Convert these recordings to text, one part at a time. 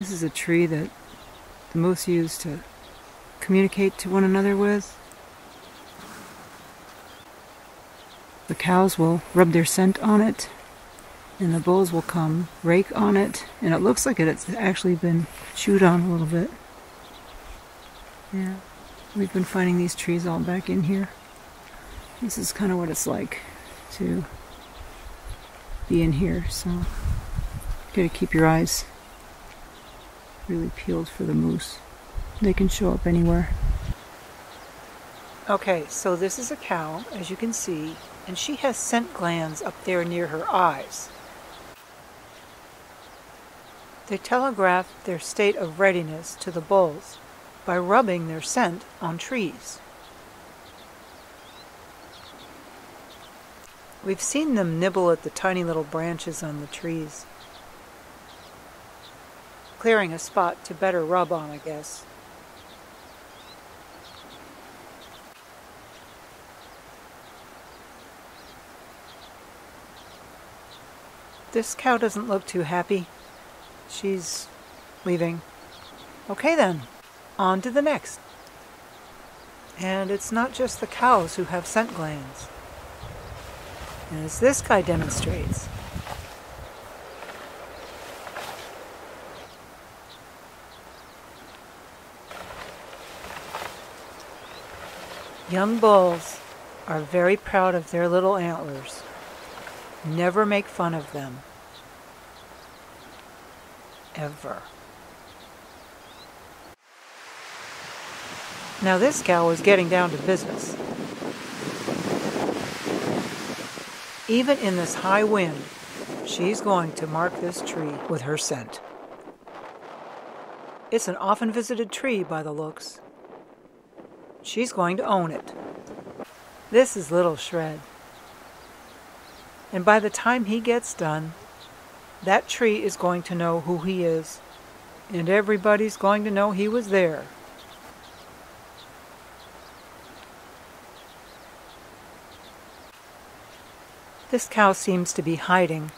This is a tree that the moose use to communicate to one another with. The cows will rub their scent on it, and the bulls will come rake on it, and it looks like it's actually been chewed on a little bit. Yeah, we've been finding these trees all back in here. This is kind of what it's like to be in here, so you gotta keep your eyes really peeled for the moose. They can show up anywhere. Okay, so this is a cow, as you can see, and she has scent glands up there near her eyes. They telegraph their state of readiness to the bulls by rubbing their scent on trees. We've seen them nibble at the tiny little branches on the trees, clearing a spot to better rub on, I guess. This cow doesn't look too happy. She's leaving. Okay then, on to the next. And it's not just the cows who have scent glands. As this guy demonstrates. Young bulls are very proud of their little antlers. Never make fun of them. Ever. Now this cow is getting down to business. Even in this high wind, she's going to mark this tree with her scent. It's an often visited tree by the looks. She's going to own it. This is Little Shred. And by the time he gets done, that tree is going to know who he is, and everybody's going to know he was there. This cow seems to be hiding,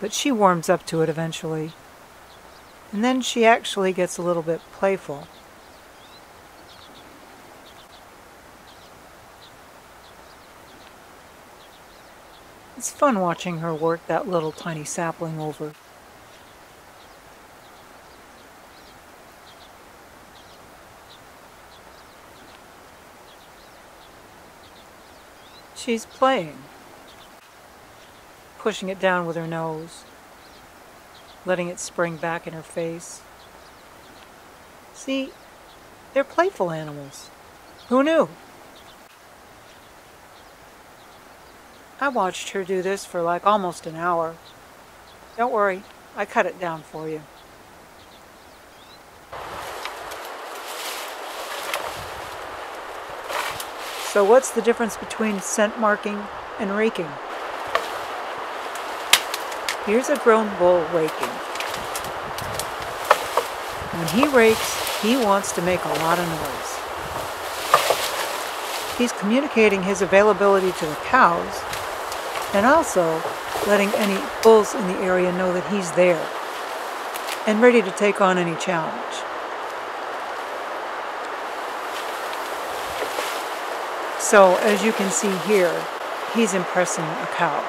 but she warms up to it eventually. And then she actually gets a little bit playful. It's fun watching her work that little tiny sapling over. She's playing, pushing it down with her nose, letting it spring back in her face. See, they're playful animals. Who knew? I watched her do this for like almost an hour. Don't worry, I cut it down for you. So what's the difference between scent marking and raking? Here's a grown bull raking. When he rakes, he wants to make a lot of noise. He's communicating his availability to the cows, and also letting any bulls in the area know that he's there and ready to take on any challenge. So, as you can see here, he's impressing a cow,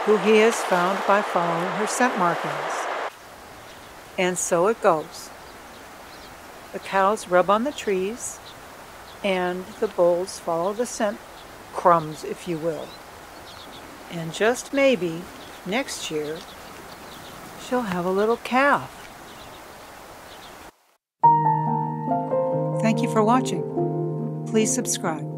who he has found by following her scent markings. And so it goes. The cows rub on the trees, and the bulls follow the scent crumbs, if you will. And just maybe, next year, she'll have a little calf. Thank you for watching. Please subscribe.